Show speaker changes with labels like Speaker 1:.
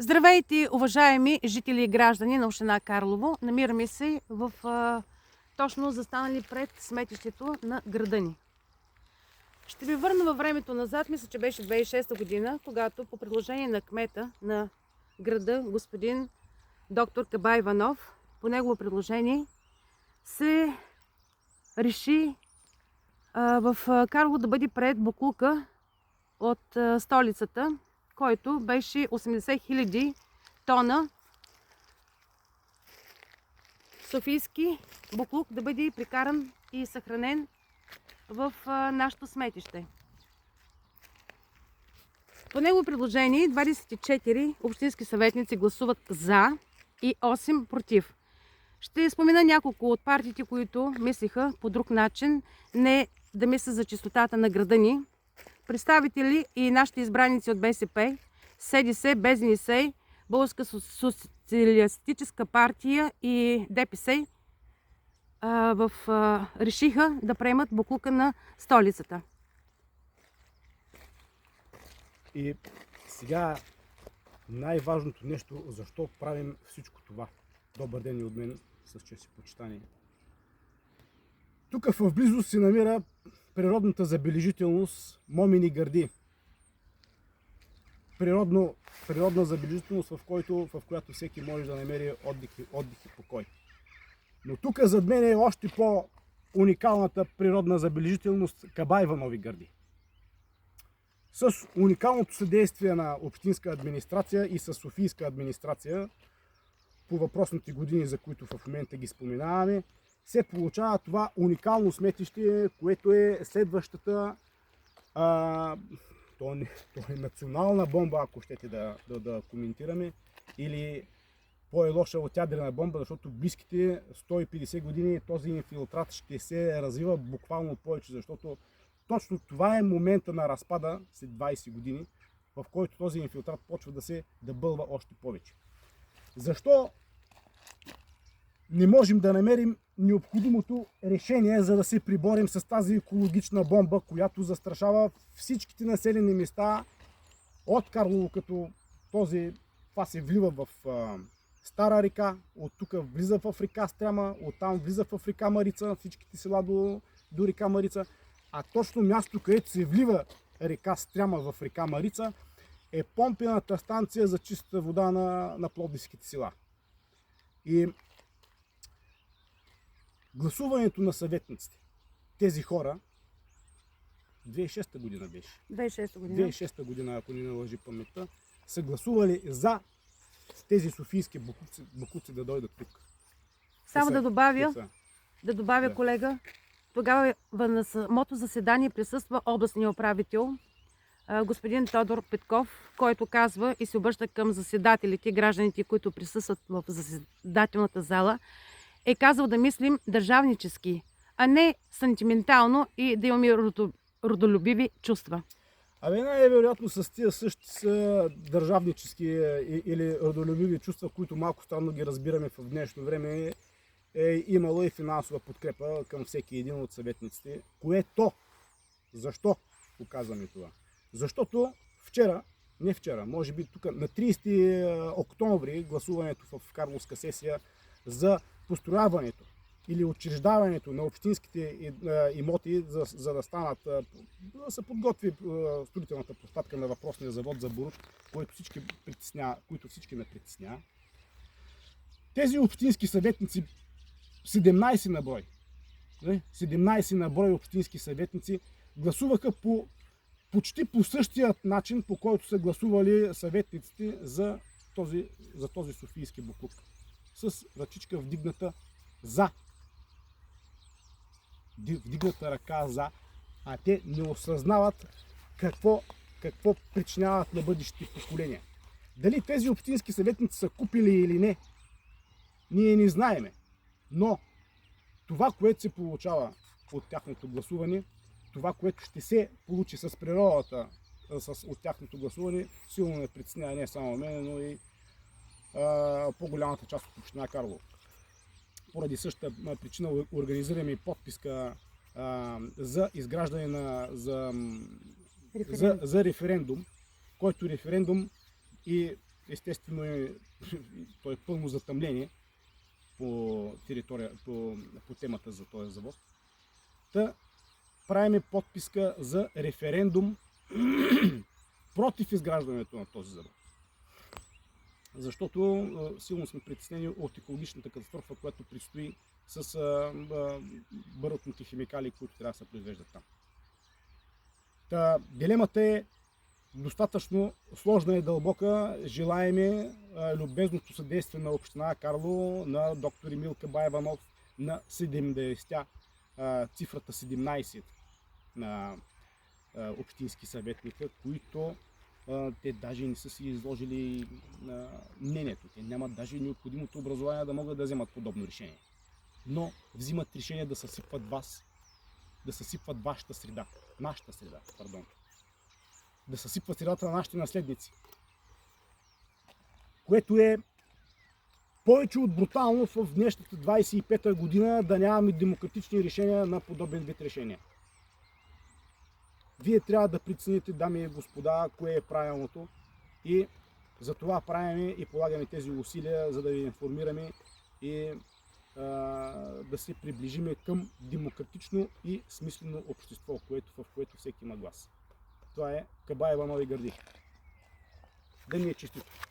Speaker 1: Здравейте, уважаеми жители и граждани на община Карлово! Намираме се в точно застанали пред сметището на града ни. Ще ви върна във времето назад, мисля, че беше 2006 година, когато по предложение на кмета на града, господин доктор Каба Иванов, по негово предложение се реши в Карлово да бъде пред боклука от столицата, който беше 80 000 тона софийски боклук да бъде прикаран и съхранен в нашето сметище. По негово предложение 24 общински съветници гласуват за и 8 против. Ще спомена няколко от партиите, които мислиха по друг начин, не да мислят за чистотата на града ни. Представители и нашите избраници от БСП, СДС, БЗНС, Българска социалистическа партия и ДПС решиха да приемат боклука на столицата.
Speaker 2: И сега най-важното нещо, защо правим всичко това. Добър ден и от мен, с чест и почитание. Тук в близост се намира природната забележителност Момини гърди. Природна забележителност, в която всеки може да намери отдих и покой. Но тук зад мен е още по-уникалната природна забележителност Каба Иванови гърди. С уникалното съдействие на общинска администрация и с софийска администрация по въпросните години, за които в момента ги споменаваме, се получава това уникално сметище, което е следващата то е национална бомба, ако щете да коментираме, или по-лоша от ядрена бомба, защото в близките 150 години този инфилтрат ще се развива буквално повече, защото точно това е момента на разпада след 20 години, в който този инфилтрат почва да бълва още повече. Защо не можем да намерим необходимото решение, за да се приборим с тази екологична бомба, която застрашава всичките населени места от Карлово, като това се влива в Стара река, от тук влиза в река Стряма, оттам влиза в река Марица, всичките села до река Марица, а точно място, където се влива река Стряма в река Марица, е помпената станция за чиста вода на пловдивските села. И гласуването на съветниците, тези хора, 2006 година беше. 2006 година, ако не лъжи паметта, са гласували за тези софийски боклуци да дойдат тук.
Speaker 1: Само да добавя, колега, тогава на самото заседание присъства областния управител, господин Тодор Петков, който казва и се обръща към заседателите, гражданите, които присъстват в заседателната зала, е казал да мислим държавнически, а не сантиментално и да имаме родолюбиви чувства.
Speaker 2: Най-вероятно с тия същи са държавнически или родолюбиви чувства, които малко странно ги разбираме в днешно време, е имало и финансова подкрепа към всеки един от съветниците, защо показваме това? Защото може би тук на 30 октомври гласуването в Карловска сесия за построяването или учреждаването на общинските имоти, за да се подготви строителната площадка на въпросния завод за барут, който всички ме притеснява. Тези общински съветници, 17 на брой, 17 на брой общински съветници гласуваха почти по същият начин, по който са гласували съветниците за този софийски боклук. С ръчичка вдигната ръка за, а те не осъзнават какво причиняват на бъдещите поколения. Дали тези общински съветници са купили или не, ние не знаеме. Но това, което се получава от тяхното гласуване, това, което ще се получи с природата от тяхното гласуване, силно ме притеснява не само мен, но и по-голямата част от община Карлово. Поради същата причина организираме подписка за изграждане за референдум, който референдум и естествено то е пълно затъмление по територия, по темата за този завод. Та правиме подписка за референдум против изграждането на този завод. Защото силно сме притеснени от екологичната катастрофа, която предстои с барутните химикали, които трябва да се произвеждат там. Дилемата е достатъчно сложна и дълбока. Желаеме любезното съдействие на община Карлово, на доктор Емил Кабаеванов, на 70, цифрата 17 на общински съветника, които те даже не са си изложили мнението. Те нямат даже необходимото образование да могат да вземат подобно решение. Но взимат решение да съсипват вас, да съсипват вашата среда, нашата среда, пардон. Да съсипват средата на нашите наследници. Което е повече от брутално в днешната 25-та година да нямаме демократични решения на подобен вид решения. Вие трябва да прецените, дами и господа, кое е правилното и за това правим и полагаме тези усилия, за да ви информираме и да се приближиме към демократично и смислено общество, в което всеки има глас. Това е Кабаева Нови Гърди. Да ни е честито!